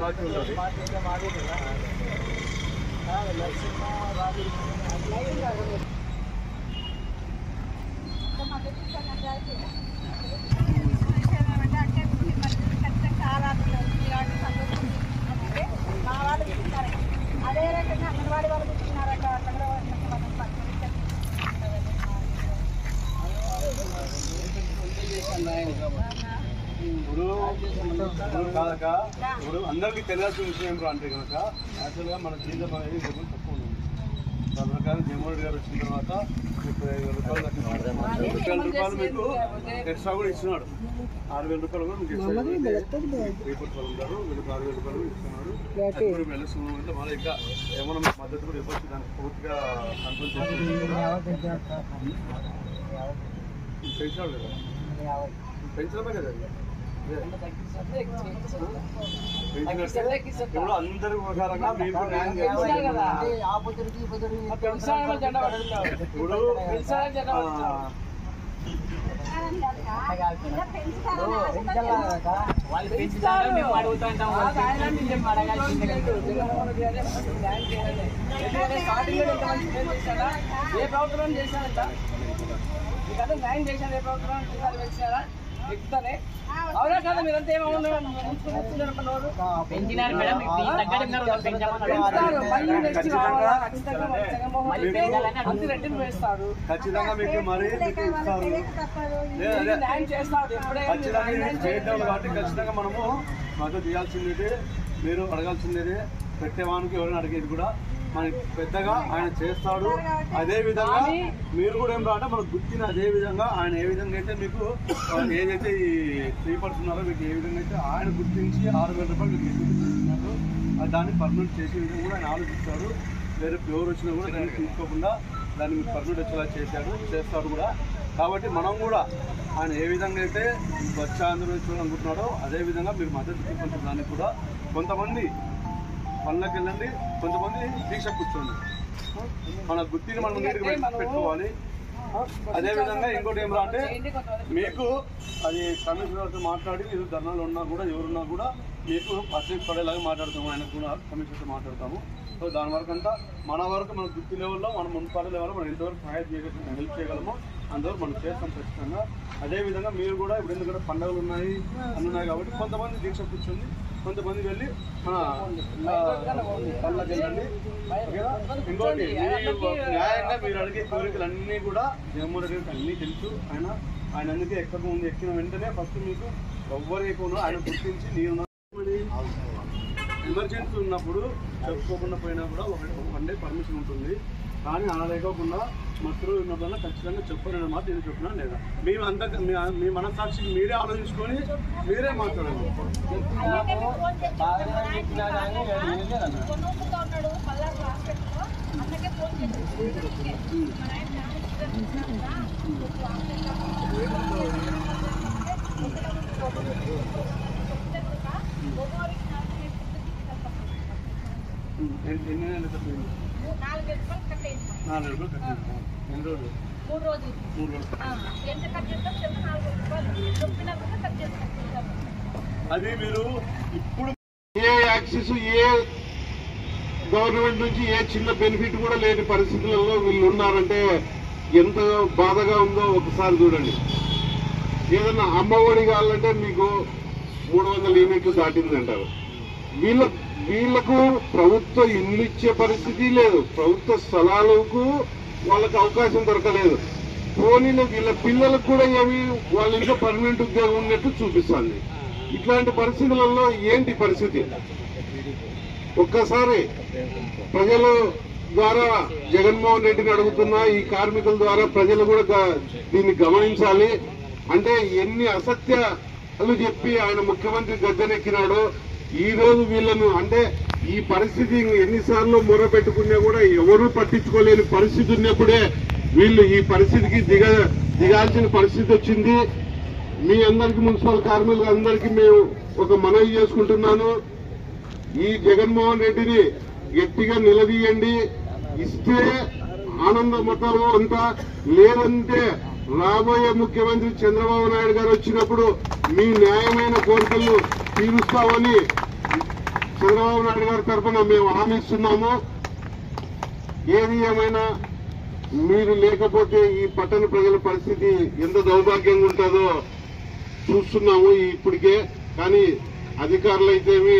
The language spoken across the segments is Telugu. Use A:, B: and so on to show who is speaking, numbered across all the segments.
A: బాకీ ఉంటుంది.
B: అదే రకంగా అంగన్వాడీ వాళ్ళు కూర్చున్నారట.
A: ఇప్పుడు అందరికీ తెలియాల్సిన విషయం ఏమిటో అంటే కనుక యాక్చువల్గా మన జీతం అనేది డబ్బులు తక్కువ ఉంది. దాని ప్రకారం జగన్మోహన్ రెడ్డి గారు వచ్చిన తర్వాత 35,000 రూపాయలు మీకు ఎక్స్ట్రా కూడా ఇస్తున్నాడు. 6,000 రూపాయలు కూడా మీకు ఎక్స్ట్రా రీపూర్లు ఉంటారు. వీళ్ళకి 6,000 రూపాయలు ఇస్తున్నాడు. వెళ్ళొస్తున్నాం అంటే మళ్ళీ ఇంకా ఏమన్నా మీకు మద్దతు కూడా ఇవ్వచ్చు. దానికి పూర్తిగా కంట్రోల్ చేసి పెంచాడు కదా, పెంచడమే కదా ఇప్పుడు అందరి ప్రకారంగా మీకు న్యాయం చేయాలి.
C: ఏ ప్రభుత్వం చేశారంట? న్యాయం చేశారు. ఏ ప్రభుత్వం పెంచారా? ఎక్కుతానే అవునా కదా? మీరంతా పెంచినారు మేడం, వేస్తారు.
A: ఖచ్చితంగా మీకు మరీ చేయడం కాబట్టి ఖచ్చితంగా మనము మద్దతు చేయాల్సిందే. మీరు అడగాల్సిందే. పెట్టేవానికి ఎవరైనా అడిగేది కూడా మనకి పెద్దగా ఆయన చేస్తాడు. అదే విధంగా మీరు కూడా ఏం అంటే మనకు గుర్తిన అదే విధంగా ఆయన ఏ విధంగా అయితే మీకు ఏదైతే ఈ 3% ఉన్నారో మీకు ఏ విధంగా అయితే ఆయన గుర్తించి 6,000 రూపాయలు మీకు చూపిస్తున్నారు. దాన్ని పర్మనెంట్ చేసే విధంగా కూడా ఆయన ఆలోచిస్తాడు. వేరే ఎవరు వచ్చినా కూడా దాన్ని తీసుకోకుండా దాన్ని మీకు పర్మనెంట్ వచ్చేలా చేస్తాడు కూడా. కాబట్టి మనం కూడా ఆయన ఏ విధంగా అయితే స్వచ్ఛాంధ్ర అనుకుంటున్నాడో అదేవిధంగా మీరు మద్దతు చూపించిన దానికి కూడా కొంతమంది పనులకు వెళ్ళండి, కొంతమంది దీక్ష కూర్చోండి. మన గుర్తిని మనం నీటికి పెట్టుకోవాలి. అదేవిధంగా ఇంకోటి ఏమరా అంటే మీకు అది కమిషనర్తో మాట్లాడి మీరు ధర్నాలు ఉన్నా కూడా ఎవరున్నా కూడా మీకు పర్సెంట్ పడేలాగా మాట్లాడతాము. ఆయనకు కూడా కమిషనర్తో మాట్లాడతాము. సో దాని వరకు అంతా మన వరకు మన గుర్తి లెవెల్లో మన మున్సిపాలిటీ లెవెల్లో మనం ఎంతవరకు సహాయం చేయగలం, హెల్ప్ చేయగలమో అంతవరకు మనం చేస్తాం ఖచ్చితంగా. అదేవిధంగా మీరు కూడా ఇప్పుడు ఎందుకంటే పండుగలు ఉన్నాయి అన్నున్నాయి కాబట్టి కొంతమంది దీక్ష కూర్చొని కొంతమంది వెళ్ళి మన పనులకు వెళ్ళండి. ఇంకోటి న్యాయంగా మీరు అడిగే కోరికలు అన్నీ కూడా జగన్మోహన్ రెడ్డి గారికి అన్నీ తెలుసు. ఆయన అందుకే ముందు ఎక్కిన వెంటనే ఫస్ట్ మీకు ఎవ్వరు ఎక్కువ ఆయన గుర్తించి నేను ఎమర్జెన్సీ ఉన్నప్పుడు చెప్పుకోకుండా పోయినా కూడా ఒక 1 డే పర్మిషన్ ఉంటుంది. కానీ అలా లేకోకుండా మత్తులు ఉన్నప్పుడల్లా ఖచ్చితంగా చెప్పారనే మాట నేను చెప్పినా లేదా మీ మనసాక్షికి మీరే ఆలోచించుకొని మీరే మాట్లాడండి. ఎన్ని నెలలు తప్పింది? 4 రూపాయలు కట్టింది. ఎన్ని రోజులు? 3 రోజులు. ఎంత కట్ చేస్తాం? 4 రూపాయలు చెప్పినప్పుడు కట్ చేస్తాం. అది మీరు ఇప్పుడు ఏ యాక్సెస్ ఏ గవర్నమెంట్ నుంచి ఏ చిన్న బెనిఫిట్ కూడా లేని పరిస్థితులలో వీళ్ళు ఉన్నారంటే ఎంత బాధగా ఉందో ఒకసారి చూడండి. ఏదన్నా అమ్మఒడి కావాలంటే మీకు 300 యూనిట్లు దాటింది అంటారు. వీళ్లకు ప్రభుత్వ ఇల్లు ఇచ్చే పరిస్థితి లేదు. ప్రభుత్వ స్థలాలకు వాళ్ళకు అవకాశం దొరకలేదు. పోనీలో వీళ్ళ పిల్లలకు కూడా ఏమి వాళ్ళ ఇంట్లో పర్మనెంట్ ఉద్యోగం ఉన్నట్టు చూపిస్తుంది. ఇట్లాంటి పరిస్థితులలో ఏంటి పరిస్థితి? ఒక్కసారి ప్రజల ద్వారా జగన్మోహన్ రెడ్డిని అడుగుతున్నా, ఈ కార్మికుల ద్వారా ప్రజలు కూడా దీన్ని గమనించాలి. అంటే ఎన్ని అసత్యాలు చెప్పి ఆయన ముఖ్యమంత్రి గద్దెనెక్కినాడో ఈ రోజు వీళ్ళను అంటే ఈ పరిస్థితి ఎన్నిసార్లు మొర పెట్టుకున్నా కూడా ఎవరూ పట్టించుకోలేని పరిస్థితి ఉన్నప్పుడే వీళ్ళు ఈ పరిస్థితికి దిగాల్సిన పరిస్థితి వచ్చింది. మీ అందరికీ మున్సిపల్ కార్మికులు అందరికీ మేము ఒక మనవి చేసుకుంటున్నాను. ఈ జగన్మోహన్ రెడ్డిని గట్టిగా నిలదీయండి. ఇస్తే ఆనంద మొత్తంలో అంతా, లేదంటే రాబోయే ముఖ్యమంత్రి చంద్రబాబు నాయుడు గారు వచ్చినప్పుడు మీ న్యాయమైన కోరికలను తీరుస్తామని
D: చంద్రబాబు నాయుడు గారి తరఫున మేము హామీ ఇస్తున్నాము. ఏది ఏమైనా మీరు లేకపోతే ఈ పట్టణ ప్రజల పరిస్థితి ఎంత దౌర్భాగ్యంగా ఉంటుందో చూస్తున్నాము ఇప్పటికే. కానీ అధికారులు అయితేమి,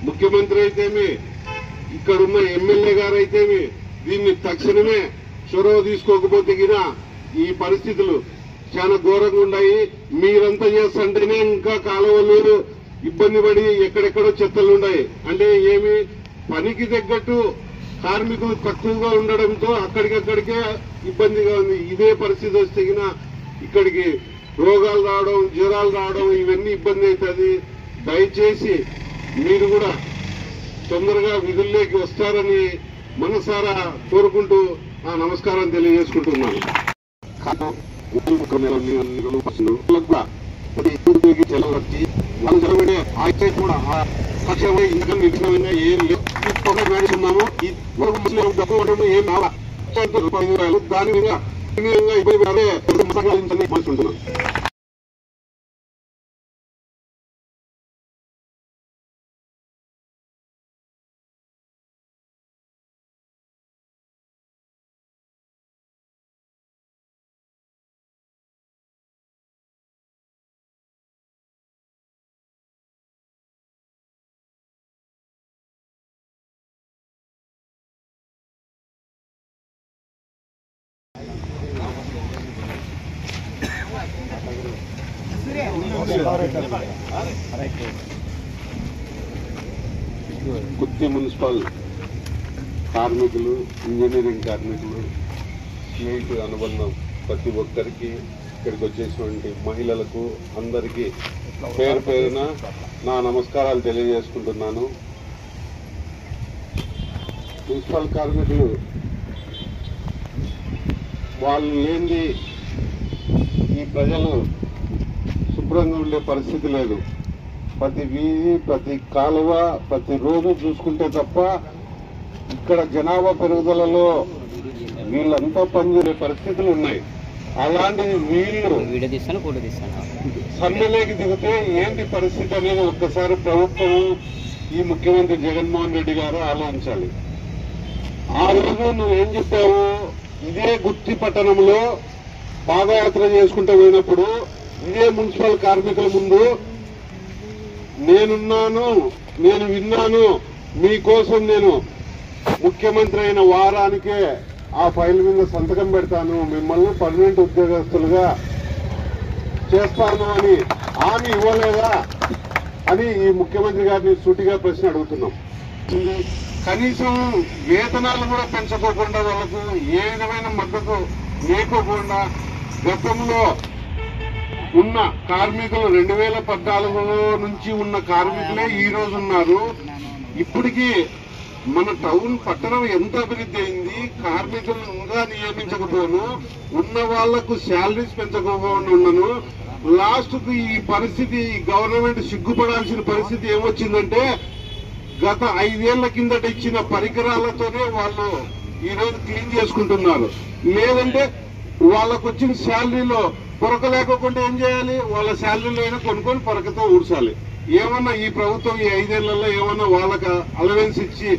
D: ముఖ్యమంత్రి అయితేమి, ఇక్కడున్న ఎమ్మెల్యే గారు అయితేమి దీన్ని తక్షణమే చొరవ తీసుకోకపోతే గినా ఈ పరిస్థితులు చాలా ఘోరంగా ఉన్నాయి. మీరంతా చేస్తుంటేనే ఇంకా కాలువలు ఇబ్బంది పడి ఎక్కడెక్కడో చెత్తలు ఉన్నాయి. అంటే ఏమి పనికి తగ్గట్టు కార్మికులు తక్కువగా ఉండడంతో అక్కడికక్కడికే ఇబ్బందిగా ఉంది. ఇదే పరిస్థితి వస్తే ఇక్కడికి రోగాలు రావడం, జ్వరాలు రావడం ఇవన్నీ ఇబ్బంది అవుతుంది. దయచేసి మీరు కూడా తొందరగా విధుల్లోకి వస్తారని మనసారా కోరుకుంటూ నమస్కారం తెలియజేసుకుంటున్నాను. దాని మీద ఇబ్బంది కుత్తి మున్సిపల్ కార్మికులు, ఇంజనీరింగ్ కార్మికులు, సిఐటి అనుబంధం ప్రతి ఒక్కరికి, ఇక్కడికి వచ్చేటువంటి మహిళలకు అందరికీ పేరు పేరున నా నమస్కారాలు తెలియజేసుకుంటున్నాను. మున్సిపల్ కార్మికులు వాళ్ళు లేనిది ఈ ప్రజలు శుభ్రంగా ఉండే పరిస్థితి లేదు. ప్రతి వీధి, ప్రతి కాలువ ప్రతిరోజు చూసుకుంటే తప్ప ఇక్కడ జనాభా పెరుగుదలలో వీళ్ళంతా పనిచేసే పరిస్థితులు ఉన్నాయి. అలాంటిది వీళ్ళు సమ్మెలోకి దిగితే ఏంటి పరిస్థితి అనేది ఒక్కసారి ప్రభుత్వం, ఈ ముఖ్యమంత్రి జగన్మోహన్ రెడ్డి గారు ఆలోచించాలి. ఆ రోజు నువ్వేం చెప్పావు, ఇదే గుత్తి పట్టణంలో పాదయాత్ర చేసుకుంటూ పోయినప్పుడు ఇదే మున్సిపల్ కార్మికుల ముందు నేనున్నాను, నేను విన్నాను, మీకోసం నేను ముఖ్యమంత్రి అయిన వారానికే ఆ ఫైల్ మీద సంతకం పెడతాను, మిమ్మల్ని పర్మనెంట్ ఉద్యోగస్తులుగా చేస్తాను అని హామీ ఇవ్వలేదా అని ఈ ముఖ్యమంత్రి గారిని సూటిగా ప్రశ్న అడుగుతున్నాం. కనీసం వేతనాలు కూడా పెంచుకోకుండా వాళ్ళకు ఏ విధమైన మద్దతు లేకోకుండా గతంలో ఉన్న కార్మికులు 2014 నుంచి ఉన్న కార్మికులే ఈ రోజు ఉన్నారు. ఇప్పటికీ మన టౌన్ పట్టణం ఎంత అభివృద్ధి అయింది, కార్మికులను ఇంకా నియమించకపోను, ఉన్న వాళ్లకు శాలరీస్ పెంచకపోను ఉన్నాను. లాస్ట్ కు ఈ పరిస్థితి గవర్నమెంట్ సిగ్గుపడాల్సిన పరిస్థితి ఏమొచ్చిందంటే గత 5 ఏళ్ల కిందట ఇచ్చిన పరికరాలతోనే వాళ్ళు ఈ రోజు క్లీన్ చేసుకుంటున్నారు. లేదంటే వాళ్ళకు వచ్చిన శాలరీలో పొరక లేకుండా ఏం చేయాలి, వాళ్ళ శాలరీలో అయినా కొనుక్కొని పొరకతో ఊడ్చాలి. ఏమన్నా ఈ ప్రభుత్వం ఈ 5 ఏళ్లలో ఏమన్నా వాళ్ళకి అలవెన్స్ ఇచ్చి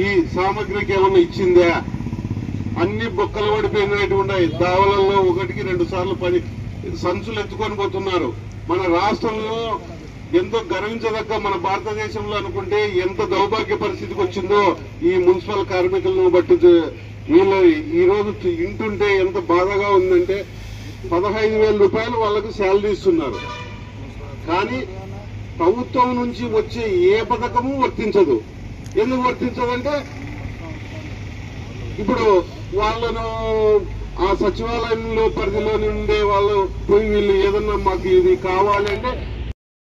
D: ఈ సామగ్రికి ఏమన్నా ఇచ్చిందా? అన్ని బొక్కలు పడిపోయినట్టు ఉన్నాయి. దావలలో 1-2 సార్లు పని సంచులు ఎత్తుకొని పోతున్నారు. మన రాష్ట్రంలో ఎంతో గర్వించదగ్గ మన భారతదేశంలో అనుకుంటే ఎంత దౌర్భాగ్య పరిస్థితికి వచ్చిందో ఈ మున్సిపల్ కార్మికులను బట్టి వీళ్ళు ఈ రోజు ఇంటుంటే ఎంత బాధగా ఉందంటే 15,000 రూపాయలు వాళ్ళకు శాలరీ ఇస్తున్నారు. కానీ ప్రభుత్వం నుంచి వచ్చే ఏ పథకము వర్తించదు. ఎందుకు వర్తించదంటే ఇప్పుడు వాళ్ళను ఆ సచివాలయంలో పరిధిలో ఉండే వాళ్ళు పోయి వీళ్ళు ఏదన్నా మాకు ఇది కావాలి అంటే